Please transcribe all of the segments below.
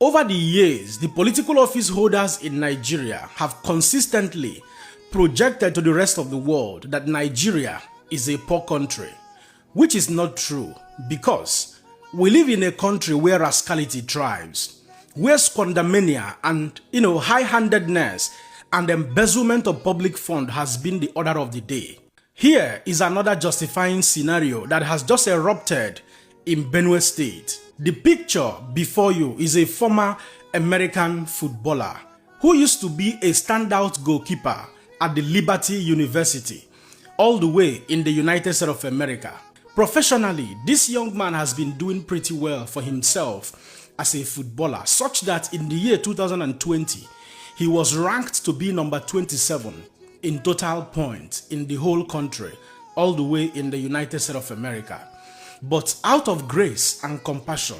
Over the years, the political office holders in Nigeria have consistently projected to the rest of the world that Nigeria is a poor country, which is not true because we live in a country where rascality thrives, where squandermania and high-handedness and embezzlement of public fund has been the order of the day. Here is another justifying scenario that has just erupted in Benue State. The picture before you is a former American footballer who used to be a standout goalkeeper at the Liberty University, all the way in the United States of America. Professionally, this young man has been doing pretty well for himself as a footballer, such that in the year 2020, he was ranked to be number 27 in total points in the whole country, all the way in the United States of America. But out of grace and compassion,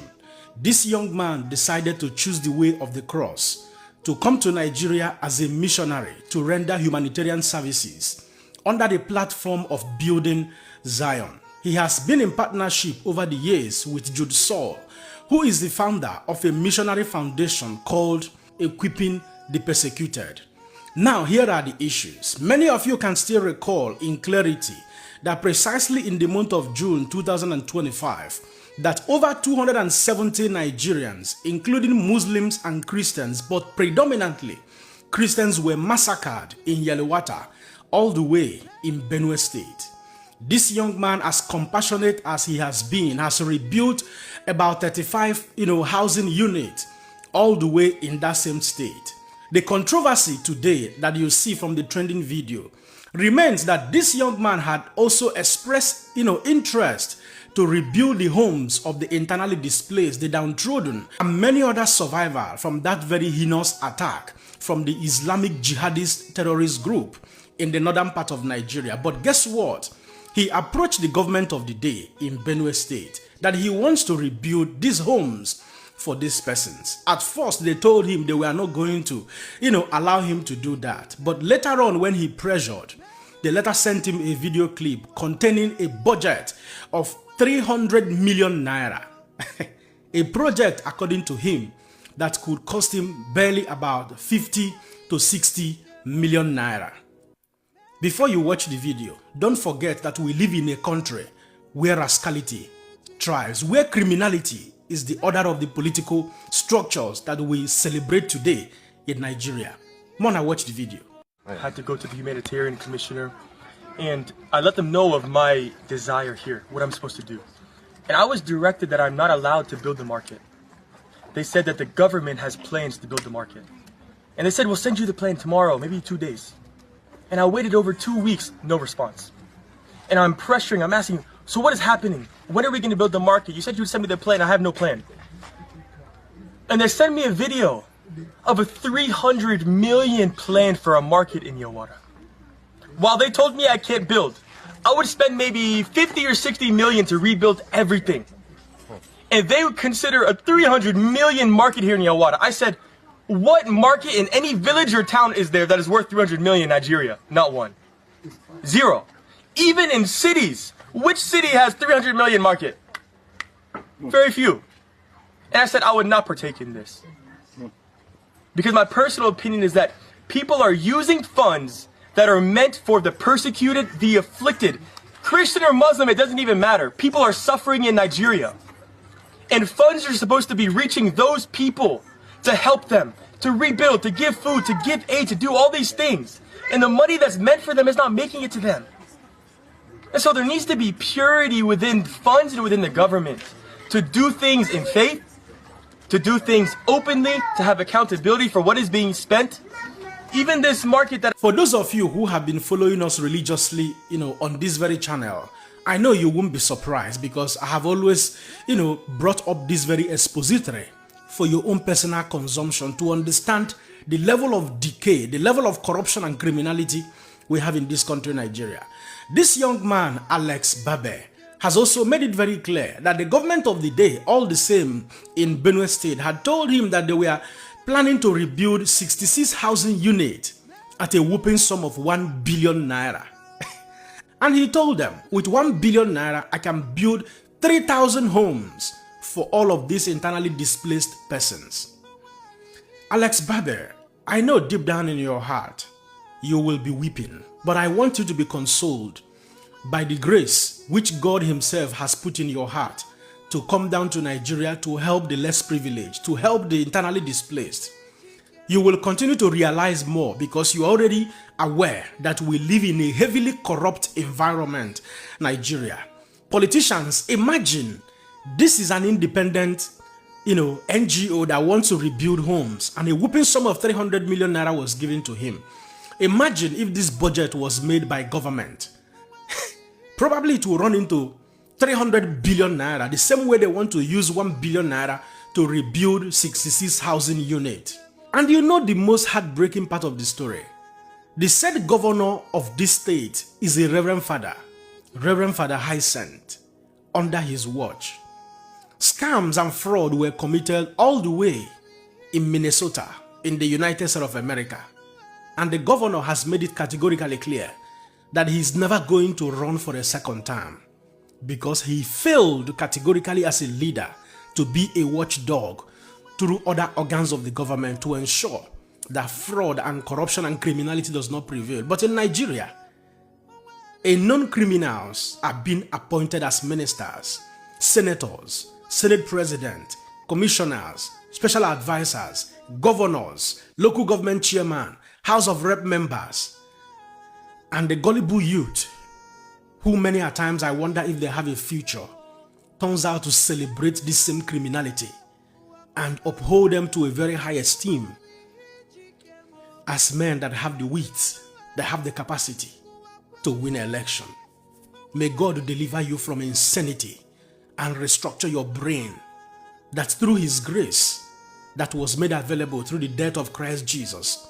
this young man decided to choose the way of the cross, to come to Nigeria as a missionary to render humanitarian services under the platform of building Zion. He has been in partnership over the years with Jude Saul, who is the founder of a missionary foundation called Equipping the Persecuted. Now, here are the issues. Many of you can still recall in clarity that precisely in the month of June 2025, that over 270 Nigerians, including Muslims and Christians, but predominantly Christians, were massacred in Yelewata, all the way in Benue State. This young man, as compassionate as he has been, has rebuilt about 35 housing units all the way in that same state. The controversy today that you see from the trending video remains that this young man had also expressed interest to rebuild the homes of the internally displaced, the downtrodden, and many other survivors from that very heinous attack from the Islamic jihadist terrorist group in the northern part of Nigeria. But guess what? He approached the government of the day in Benue State that he wants to rebuild these homes for these persons. At first, they told him they were not going to, allow him to do that. But later on, when he pressured, they later sent him a video clip containing a budget of 300 million naira. A project, according to him, that could cost him barely about 50 to 60 million naira. Before you watch the video, don't forget that we live in a country where rascality thrives, where criminality is the order of the political structures that we celebrate today in Nigeria. Mona, watch the video. I had to go to the humanitarian commissioner and I let them know of my desire here, what I'm supposed to do. And I was directed that I'm not allowed to build the market. They said that the government has plans to build the market. And they said, we'll send you the plan tomorrow, maybe 2 days. And I waited over 2 weeks, no response. And I'm pressuring, I'm asking, so what is happening? When are we going to build the market? You said you would send me the plan, I have no plan. And they sent me a video of a 300 million plan for a market in Yawara. While they told me I can't build, I would spend maybe 50 or 60 million to rebuild everything. And they would consider a 300 million market here in Yawara. I said, what market in any village or town is there that is worth 300 million in Nigeria? Not one. Zero. Even in cities, which city has 300 million market? Very few. And I said I would not partake in this. Because my personal opinion is that people are using funds that are meant for the persecuted, the afflicted. Christian or Muslim, it doesn't even matter. People are suffering in Nigeria. And funds are supposed to be reaching those people to help them, to rebuild, to give food, to give aid, to do all these things. And the money that's meant for them is not making it to them. And so there needs to be purity within funds and within the government to do things in faith, to do things openly, to have accountability for what is being spent. Even this market that... For those of you who have been following us religiously, on this very channel, I know you won't be surprised because I have always, brought up this very expository for your own personal consumption to understand the level of decay, the level of corruption and criminality we have in this country, Nigeria. This young man, Alex Barbir, has also made it very clear that the government of the day, all the same in Benue State, had told him that they were planning to rebuild 66 housing units at a whopping sum of 1 billion naira. And he told them, with 1 billion naira, I can build 3,000 homes for all of these internally displaced persons. Alex Barbir, I know deep down in your heart, you will be weeping, but I want you to be consoled by the grace which God himself has put in your heart to come down to Nigeria to help the less privileged, to help the internally displaced. You will continue to realize more because you are already aware that we live in a heavily corrupt environment, Nigeria. Politicians, imagine this is an independent, NGO that wants to rebuild homes, and a whooping sum of 300 million naira was given to him. Imagine if this budget was made by government. Probably it will run into 300 billion naira, the same way they want to use 1 billion naira to rebuild 66 housing units. And you know the most heartbreaking part of the story? The said governor of this state is a Reverend Father Hyacinth, under his watch. Scams and fraud were committed all the way in Minnesota, in the United States of America. And the governor has made it categorically clear that he is never going to run for a second term because he failed categorically as a leader to be a watchdog through other organs of the government to ensure that fraud and corruption and criminality does not prevail. But in Nigeria, non-criminals are being appointed as ministers, senators, Senate president, commissioners, special advisors, governors, local government chairman, House of Rep members, and the gullible youth, who many a times I wonder if they have a future, turns out to celebrate this same criminality and uphold them to a very high esteem as men that have the wit, that have the capacity to win an election. May God deliver you from insanity and restructure your brain, that through his grace that was made available through the death of Christ Jesus,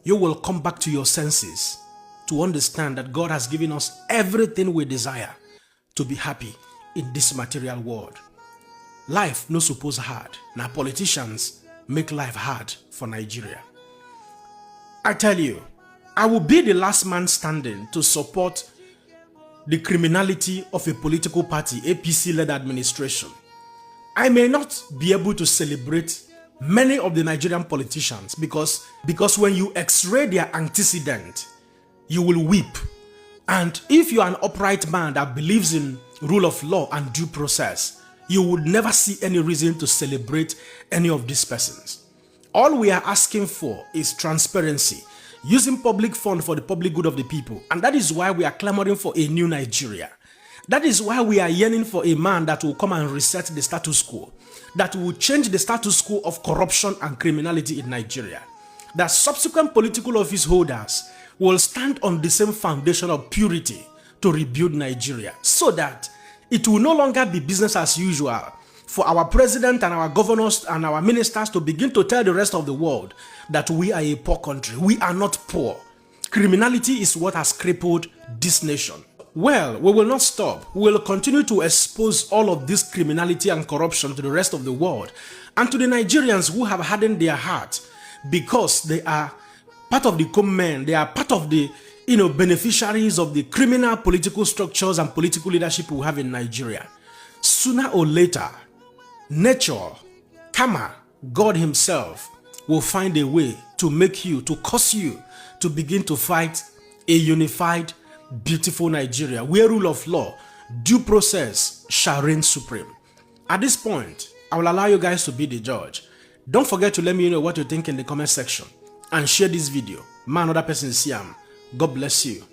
you will come back to your senses to understand that God has given us everything we desire to be happy in this material world. Life no suppose hard. Now politicians make life hard for Nigeria. I tell you, I will be the last man standing to support the criminality of a political party, APC-led administration. I may not be able to celebrate many of the Nigerian politicians because when you x-ray their antecedent, you will weep. And if you are an upright man that believes in rule of law and due process, you would never see any reason to celebrate any of these persons. All we are asking for is transparency, using public funds for the public good of the people. And that is why we are clamoring for a new Nigeria. That is why we are yearning for a man that will come and reset the status quo, that will change the status quo of corruption and criminality in Nigeria, that subsequent political office holders will stand on the same foundation of purity to rebuild Nigeria, so that it will no longer be business as usual for our president and our governors and our ministers to begin to tell the rest of the world that we are a poor country. We are not poor. Criminality is what has crippled this nation. Well, we will not stop. We will continue to expose all of this criminality and corruption to the rest of the world and to the Nigerians who have hardened their heart because they are part of the common men. They are part of the beneficiaries of the criminal political structures and political leadership we have in Nigeria. Sooner or later, nature, karma, God himself will find a way to make you, to cause you to begin to fight a unified, beautiful Nigeria where rule of law, due process shall reign supreme. At this point, I will allow you guys to be the judge. Don't forget to let me know what you think in the comment section and share this video. Man, another person see him. God bless you.